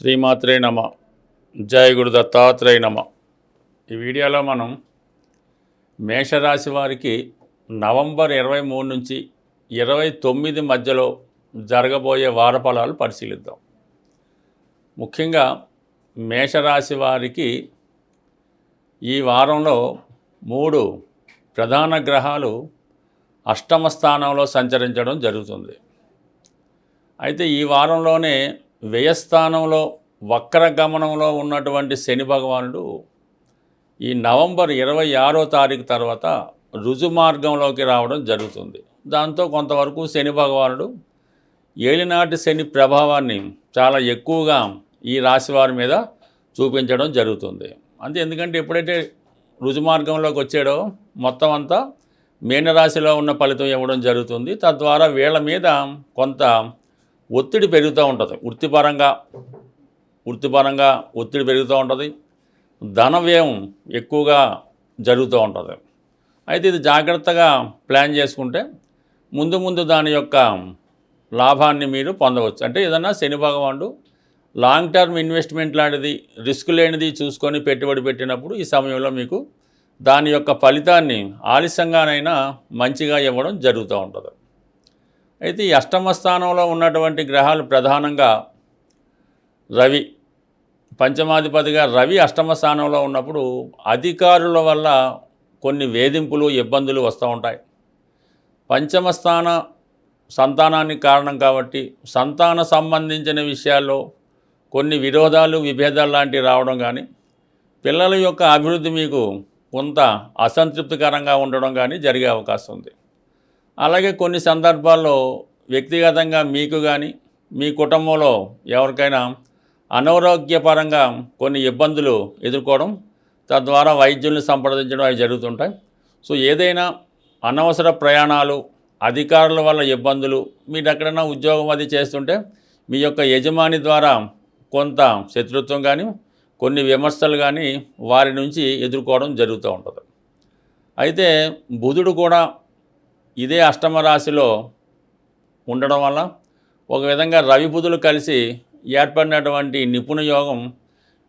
శ్రీమాత్రే నమ. జయ గురు దత్తాత్రేయ నమ. ఈ వీడియోలో మనం మేషరాశి వారికి నవంబర్ 23 నుంచి 29 మధ్యలో జరగబోయే వారఫలాలు పరిశీలిద్దాం. ముఖ్యంగా మేషరాశి వారికి ఈ వారంలో 3 ప్రధాన గ్రహాలు అష్టమ స్థానంలో సంచరించడం జరుగుతుంది. అయితే ఈ వారంలోనే వ్యయస్థానంలో వక్ర గమనంలో ఉన్నటువంటి శని భగవానుడు ఈ నవంబర్ 26వ తారీఖు తర్వాత రుజు మార్గంలోకి రావడం జరుగుతుంది. దాంతో కొంతవరకు శని భగవానుడు ఏలినాటి శని ప్రభావాన్ని చాలా ఎక్కువగా ఈ రాశి వారి మీద చూపించడం జరుగుతుంది. ఎందుకంటే ఎప్పుడైతే రుజు మార్గంలోకి వచ్చాడో మొత్తం అంతా మీనరాశిలో ఉన్న ఫలితం ఇవ్వడం జరుగుతుంది. తద్వారా వీళ్ళ మీద కొంత ఒత్తిడి పెరుగుతూ ఉంటుంది. వృత్తిపరంగా ఒత్తిడి పెరుగుతూ ఉంటుంది. ధన వ్యయం ఎక్కువగా జరుగుతూ ఉంటుంది. అయితే ఇది జాగ్రత్తగా ప్లాన్ చేసుకుంటే ముందు దాని యొక్క లాభాన్ని మీరు పొందవచ్చు. అంటే ఏదన్నా శని భగవానుడు లాంగ్ టర్మ్ ఇన్వెస్ట్మెంట్ లాంటిది రిస్క్ లేనిది చూసుకొని పెట్టుబడి పెట్టినప్పుడు ఈ సమయంలో మీకు దాని యొక్క ఫలితాన్ని ఆలస్యంగానైనా మంచిగా ఇవ్వడం జరుగుతూ ఉంటుంది. అయితే ఈ అష్టమ స్థానంలో ఉన్నటువంటి గ్రహాలు ప్రధానంగా రవి, పంచమాధిపతిగా రవి అష్టమ స్థానంలో ఉన్నప్పుడు అధికారుల వల్ల కొన్ని వేధింపులు ఇబ్బందులు వస్తూ ఉంటాయి. పంచమ స్థాన సంతానానికి కారణం కాబట్టి సంతాన సంబంధించిన విషయాల్లో కొన్ని విరోధాలు విభేదాలు లాంటివి రావడం కానీ, పిల్లల యొక్క అభివృద్ధి మీకు కొంత అసంతృప్తికరంగా ఉండడం కానీ జరిగే అవకాశం ఉంది. అలాగే కొన్ని సందర్భాల్లో వ్యక్తిగతంగా మీకు కానీ మీ కుటుంబంలో ఎవరికైనా అనారోగ్యపరంగా కొన్ని ఇబ్బందులు ఎదుర్కోవడం, తద్వారా వైద్యుల్ని సంప్రదించడం అవి జరుగుతుంటాయి. సో ఏదైనా అనవసర ప్రయాణాలు, అధికారుల వల్ల ఇబ్బందులు, మీరు ఎక్కడైనా ఉద్యోగం అది చేస్తుంటే మీ యొక్క యజమాని ద్వారా కొంత శత్రుత్వం కానీ కొన్ని విమర్శలు కానీ వారి నుంచి ఎదుర్కోవడం జరుగుతూ ఉంటుంది. అయితే బుధుడు కూడా ఇదే అష్టమ రాశిలో ఉండడం వల్ల ఒక విధంగా రవి బుధులు కలిసి ఏర్పడినటువంటి నిపుణ యోగం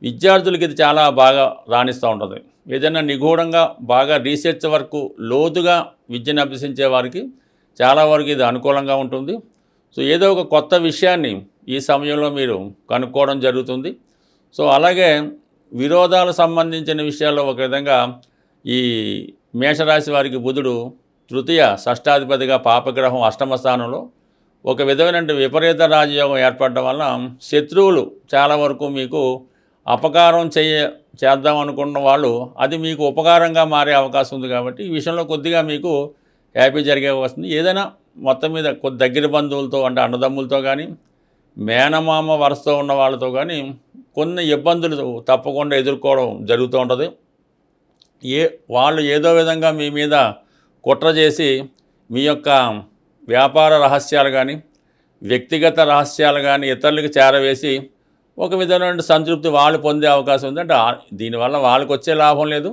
విద్యార్థులకి ఇది చాలా బాగా రాణిస్తూ ఉంటుంది. ఏదైనా నిగూఢంగా బాగా రీసెర్చ్ వరకు లోతుగా విద్యను అభ్యసించే వారికి చాలా వరకు ఇది అనుకూలంగా ఉంటుంది. సో ఏదో ఒక కొత్త విషయాన్ని ఈ సమయంలో మీరు కనుక్కోవడం జరుగుతుంది. సో అలాగే విరోధాలకు సంబంధించిన విషయాల్లో ఒక విధంగా ఈ మేషరాశి వారికి బుధుడు తృతీయ షష్టాధిపతిగా పాపగ్రహం అష్టమ స్థానంలో ఒక విధమైన విపరీత రాజయోగం ఏర్పడడం వల్ల శత్రువులు చాలా వరకు మీకు అపకారం చేద్దాం అనుకున్న వాళ్ళు అది మీకు ఉపకారంగా మారే అవకాశం ఉంది. కాబట్టి ఈ విషయంలో కొద్దిగా మీకు హ్యాపీ జరిగే వస్తుంది. ఏదైనా మొత్తం మీద కొద్ది దగ్గర బంధువులతో అంటే అన్నదమ్ములతో కానీ మేనమామ వరుసతో ఉన్న వాళ్ళతో కానీ కొన్ని ఇబ్బందులు తప్పకుండా ఎదుర్కోవడం జరుగుతూ ఉంటుంది. వాళ్ళు ఏదో విధంగా మీ మీద కుట్ర చేసి మీ యొక్క వ్యాపార రహస్యాలు కానీ వ్యక్తిగత రహస్యాలు కానీ ఇతరులకు చేరవేసి ఒక విధమైన సంతృప్తి వాళ్ళు పొందే అవకాశం ఉంది. అంటే దీనివల్ల వాళ్ళకి వచ్చే లాభం లేదు,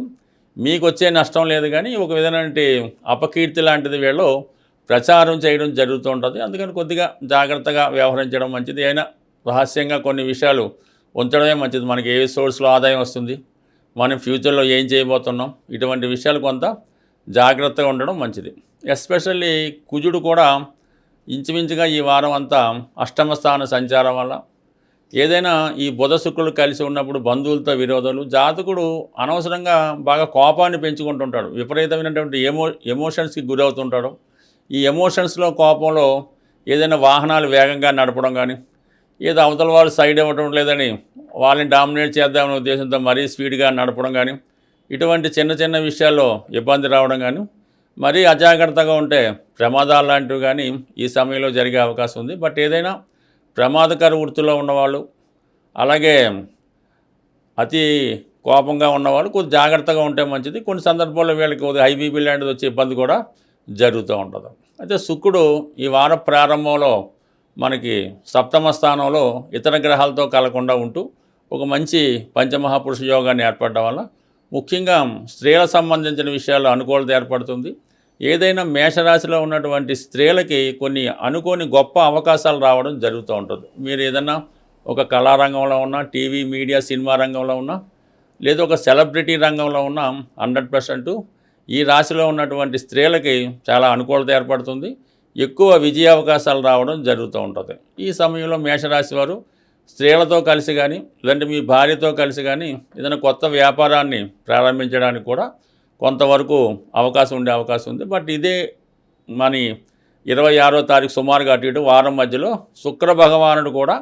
మీకు వచ్చే నష్టం లేదు, కానీ ఒక విధమైన అపకీర్తి లాంటిది వీళ్ళు ప్రచారం చేయడం జరుగుతూ ఉంటుంది. అందుకని కొద్దిగా జాగ్రత్తగా వ్యవహరించడం మంచిది. అయినా రహస్యంగా కొన్ని విషయాలు ఉంచడమే మంచిది. మనకి ఏ సోర్స్లో ఆదాయం వస్తుంది, మనం ఫ్యూచర్లో ఏం చేయబోతున్నాం, ఇటువంటి విషయాలు కొంత జాగ్రత్తగా ఉండడం మంచిది. ఎస్పెషల్లీ కుజుడు కూడా ఇంచుమించుగా ఈ వారం అంతా అష్టమ స్థాన సంచారం వల్ల ఏదైనా ఈ బుధ శుక్రులు కలిసి ఉన్నప్పుడు బంధువులతో విరోధాలు, జాతకుడు అనవసరంగా బాగా కోపాన్ని పెంచుకుంటుంటాడు, విపరీతమైనటువంటి ఎమోషన్స్కి గురవుతుంటాడు. ఈ ఎమోషన్స్లో కోపంలో ఏదైనా వాహనాలు వేగంగా నడపడం కానీ, ఏదో అవతల వాళ్ళు సైడ్ ఇవ్వడం లేదని వాళ్ళని డామినేట్ చేద్దామనే ఉద్దేశంతో మరీ స్పీడ్గా నడపడం కానీ, ఇటువంటి చిన్న విషయాల్లో ఇబ్బంది రావడం కానీ, మరీ అజాగ్రత్తగా ఉంటే ప్రమాదాలు లాంటివి కానీ ఈ సమయంలో జరిగే అవకాశం ఉంది. బట్ ఏదైనా ప్రమాదకర వృత్తిలో ఉన్నవాళ్ళు, అలాగే అతి కోపంగా ఉన్నవాళ్ళు కొద్ది జాగ్రత్తగా ఉంటే మంచిది. కొన్ని సందర్భాల్లో వీళ్ళకి కొద్దిగా హై బీపీ లాంటిది వచ్చే ఇబ్బంది కూడా జరుగుతూ ఉంటుంది. అయితే శుక్రుడు ఈ వార ప్రారంభంలో మనకి సప్తమ స్థానంలో ఇతర గ్రహాలతో కలకుండా ఉంటూ ఒక మంచి పంచమహాపురుష యోగాన్ని ఏర్పడడం వల్ల ముఖ్యంగా స్త్రీలకు సంబంధించిన విషయాల్లో అనుకూలత ఏర్పడుతుంది. ఏదైనా మేషరాశిలో ఉన్నటువంటి స్త్రీలకి కొన్ని అనుకోని గొప్ప అవకాశాలు రావడం జరుగుతూ ఉంటుంది. మీరు ఏదైనా ఒక కళారంగంలో ఉన్నా, టీవీ, మీడియా, సినిమా రంగంలో ఉన్నా, లేదా ఒక సెలబ్రిటీ రంగంలో ఉన్న 100% ఈ రాశిలో ఉన్నటువంటి స్త్రీలకి చాలా అనుకూలత ఏర్పడుతుంది. ఎక్కువ విజయ అవకాశాలు రావడం జరుగుతూ ఉంటుంది. ఈ సమయంలో మేషరాశి వారు స్త్రీలతో కలిసి కానీ, లేదంటే మీ భార్యతో కలిసి కానీ ఏదైనా కొత్త వ్యాపారాన్ని ప్రారంభించడానికి కూడా కొంతవరకు అవకాశం ఉండే అవకాశం ఉంది. బట్ ఇదే మన 26వ తారీఖు సుమారుగా అటు ఇటు వారం మధ్యలో శుక్ర భగవానుడు కూడా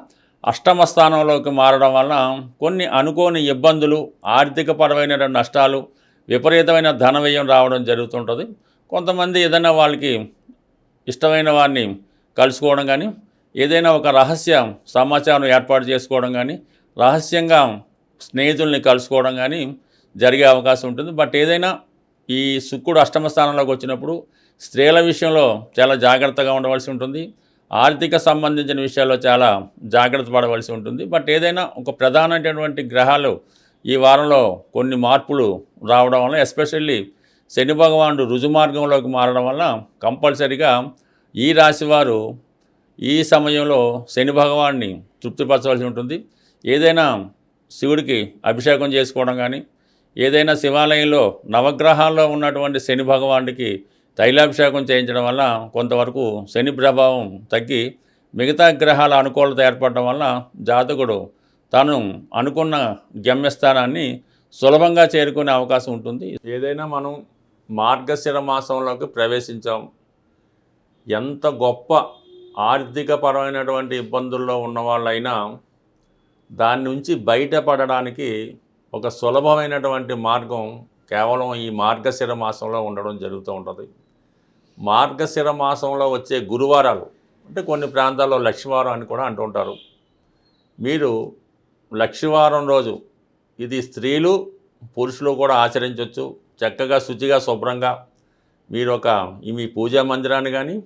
అష్టమ స్థానంలోకి మారడం వలన కొన్ని అనుకోని ఇబ్బందులు, ఆర్థికపరమైన నష్టాలు, విపరీతమైన ధన వ్యయం రావడం జరుగుతుంటుంది. కొంతమంది ఏదైనా వాళ్ళకి ఇష్టమైన వారిని కలుసుకోవడం కానీ, ఏదైనా ఒక రహస్య సమాచారం ఏర్పాటు చేసుకోవడం కానీ, రహస్యంగా స్నేహితుల్ని కలుసుకోవడం కానీ జరిగే అవకాశం ఉంటుంది. బట్ ఏదైనా ఈ శుక్రుడు అష్టమ స్థానంలోకి వచ్చినప్పుడు స్త్రీల విషయంలో చాలా జాగ్రత్తగా ఉండవలసి ఉంటుంది. ఆర్థిక సంబంధించిన విషయాల్లో చాలా జాగ్రత్త పడవలసి ఉంటుంది. బట్ ఏదైనా ఒక ప్రధానమైనటువంటి గ్రహాలు ఈ వారంలో కొన్ని మార్పులు రావడం వల్ల, ఎస్పెషల్లీ శని భగవానుడు రుజుమార్గంలోకి మారడం వల్ల కంపల్సరిగా ఈ రాశివారు ఈ సమయంలో శని భగవాన్ని తృప్తిపరచవలసి ఉంటుంది. ఏదైనా శివుడికి అభిషేకం చేసుకోవడం కానీ, ఏదైనా శివాలయంలో నవగ్రహాల్లో ఉన్నటువంటి శని భగవానుడికి తైలాభిషేకం చేయించడం వల్ల కొంతవరకు శని ప్రభావం తగ్గి మిగతా గ్రహాల అనుకూలత ఏర్పడడం వల్ల జాతకుడు తాను అనుకున్న గమ్యస్థానాన్ని సులభంగా చేరుకునే అవకాశం ఉంటుంది. ఏదైనా మనం మార్గశిర మాసంలోకి ప్రవేశించాం, ఎంత గొప్ప ఆర్థికపరమైనటువంటి ఇబ్బందుల్లో ఉన్నవాళ్ళైనా దాని నుంచి బయటపడడానికి ఒక సులభమైనటువంటి మార్గం కేవలం ఈ మార్గశిర మాసంలో ఉండడం జరుగుతూ ఉంటుంది. మార్గశిర మాసంలో వచ్చే గురువారాలు అంటే కొన్ని ప్రాంతాల్లో లక్షవారం అని కూడా అంటుంటారు. మీరు లక్షవారం రోజు ఇది స్త్రీలు పురుషులు కూడా ఆచరించవచ్చు. చక్కగా శుచిగా శుభ్రంగా మీరు మీ పూజా మందిరాన్ని కానీ,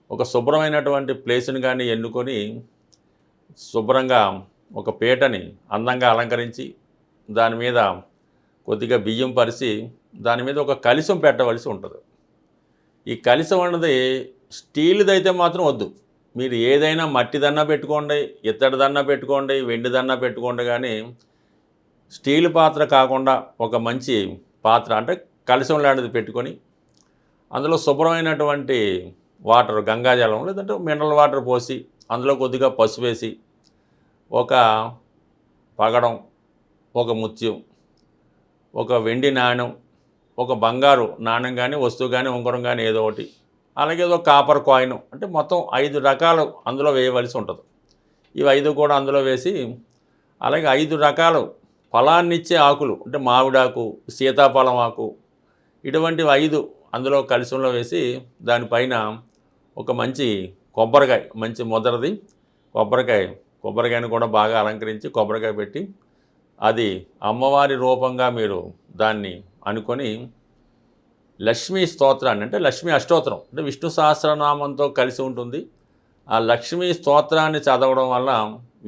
ఒక శుభ్రమైనటువంటి ప్లేస్ని కానీ ఎన్నుకొని శుభ్రంగా ఒక పీటని అందంగా అలంకరించి దాని మీద కొద్దిగా బియ్యం పరిచి దాని మీద ఒక కలశం పెట్టవలసి ఉంటుంది. ఈ కలశం అన్నది స్టీల్దైతే మాత్రం వద్దు. మీరు ఏదైనా మట్టిదన్నా పెట్టుకోండి, ఇత్తడిదన్నా పెట్టుకోండి, వెండిదన్నా పెట్టుకోండి, కానీ స్టీల్ పాత్ర కాకుండా ఒక మంచి పాత్ర అంటే కలశం లాంటిది పెట్టుకొని అందులో శుభ్రమైనటువంటి వాటర్, గంగాజలం లేదంటే మినరల్ వాటర్ పోసి అందులో కొద్దిగా పసుపు వేసి ఒక పగడం, ఒక ముత్యం, ఒక వెండి నాణ్యం, ఒక బంగారు నాణ్యం కానీ వస్తువు కానీ ఉంగరం కానీ ఏదో ఒకటి, అలాగే ఏదో కాపర్ కాయిన్, అంటే మొత్తం 5 రకాలు అందులో వేయవలసి ఉంటుంది. ఇవి 5 కూడా అందులో వేసి, అలాగే 5 రకాలు ఫలాన్నిచ్చే ఆకులు అంటే మామిడాకు, సీతాఫలం ఆకు, ఇటువంటివి 5 అందులో కలశంలో వేసి దానిపైన ఒక మంచి కొబ్బరికాయ, మంచి ముదరది కొబ్బరికాయను కూడా బాగా అలంకరించి కొబ్బరికాయ పెట్టి అది అమ్మవారి రూపంగా మీరు దాన్ని అనుకొని లక్ష్మీ స్తోత్రాన్ని అంటే లక్ష్మీ అష్టోత్తరం అంటే విష్ణు సహస్రనామంతో కలిసి ఉంటుంది. ఆ లక్ష్మీ స్తోత్రాన్ని చదవడం వల్ల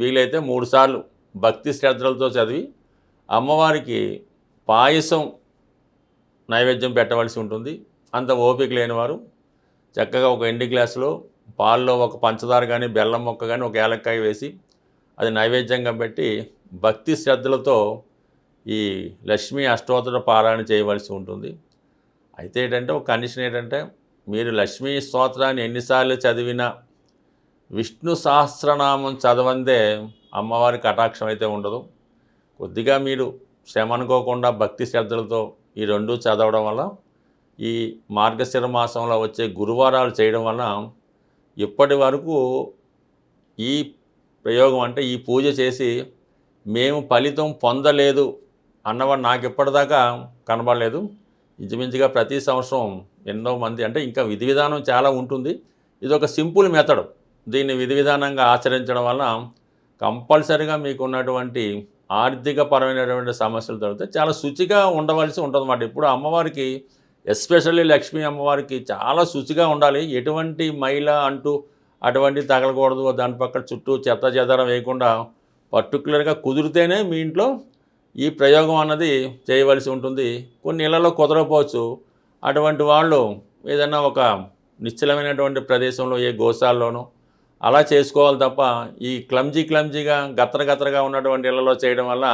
వీలైతే 3 సార్లు భక్తి శ్రద్ధలతో చదివి అమ్మవారికి పాయసం నైవేద్యం పెట్టవలసి ఉంటుంది. అంత ఓపిక లేనివారు చక్కగా ఒక ఎండి గ్లాసులో పాల్లో ఒక పంచదార కానీ, బెల్లం మొక్క కానీ, ఒక ఏలక్కాయ వేసి అది నైవేద్యంగా పెట్టి భక్తి శ్రద్ధలతో ఈ లక్ష్మీ అష్టోత్తర పారాయణ చేయవలసి ఉంటుంది. అయితే ఏంటంటే ఒక కండిషన్ ఏంటంటే మీరు లక్ష్మీ స్తోత్రాన్ని ఎన్నిసార్లు చదివినా విష్ణు సహస్రనామం చదవందే అమ్మవారి కటాక్షం అయితే ఉండదు. కొద్దిగా మీరు శ్రమ అనుకోకుండా భక్తి శ్రద్ధలతో ఈ 2 చదవడం వల్ల ఈ మార్గశిర మాసంలో వచ్చే గురువారాలు చేయడం వల్ల ఇప్పటి వరకు ఈ ప్రయోగం అంటే ఈ పూజ చేసి మేము ఫలితం పొందలేదు అన్నవాడు నాకు ఇప్పటిదాకా కనబడలేదు. ఇంచుమించుగా ప్రతి సంవత్సరం ఎన్నో మంది, అంటే ఇంకా విధి విధానం చాలా ఉంటుంది. ఇది ఒక సింపుల్ మెథడ్. దీన్ని విధి విధానంగా ఆచరించడం వల్ల కంపల్సరీగా మీకు ఉన్నటువంటి ఆర్థిక పరమైనటువంటి సమస్యలు తగ్గుతాయి. చాలా శుచిగా ఉండవలసి ఉంటుంది అన్నమాట. ఇప్పుడు అమ్మవారికి, ఎస్పెషల్లీ లక్ష్మీ అమ్మవారికి చాలా శుచిగా ఉండాలి. ఎటువంటి మైల అంటూ అటువంటి తగలకూడదు. దాని పక్కన చుట్టూ చెత్త చెదారం వేయకుండా పర్టికులర్గా కుదిరితేనే మీ ఇంట్లో ఈ ప్రయోగం అన్నది చేయవలసి ఉంటుంది. కొన్ని ఇళ్లలో కుదరకపోవచ్చు. అటువంటి వాళ్ళు ఏదైనా ఒక నిశ్చలమైనటువంటి ప్రదేశంలో ఏ గోశాలలోనో అలా చేసుకోవాలి తప్ప ఈ క్లమ్జీగా గత్తరగా ఉన్నటువంటి ఇళ్లలో చేయడం వల్ల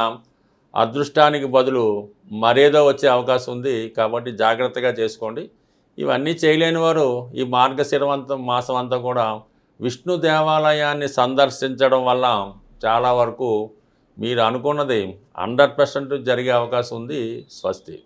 అదృష్టానికి బదులు మరేదో వచ్చే అవకాశం ఉంది. కాబట్టి జాగ్రత్తగా చేసుకోండి. ఇవన్నీ చేయలేని వారు ఈ మాసం అంతా కూడా విష్ణు దేవాలయాన్ని సందర్శించడం వల్ల చాలా వరకు మీరు అనుకున్నది 100% జరిగే అవకాశం ఉంది. స్వస్తి.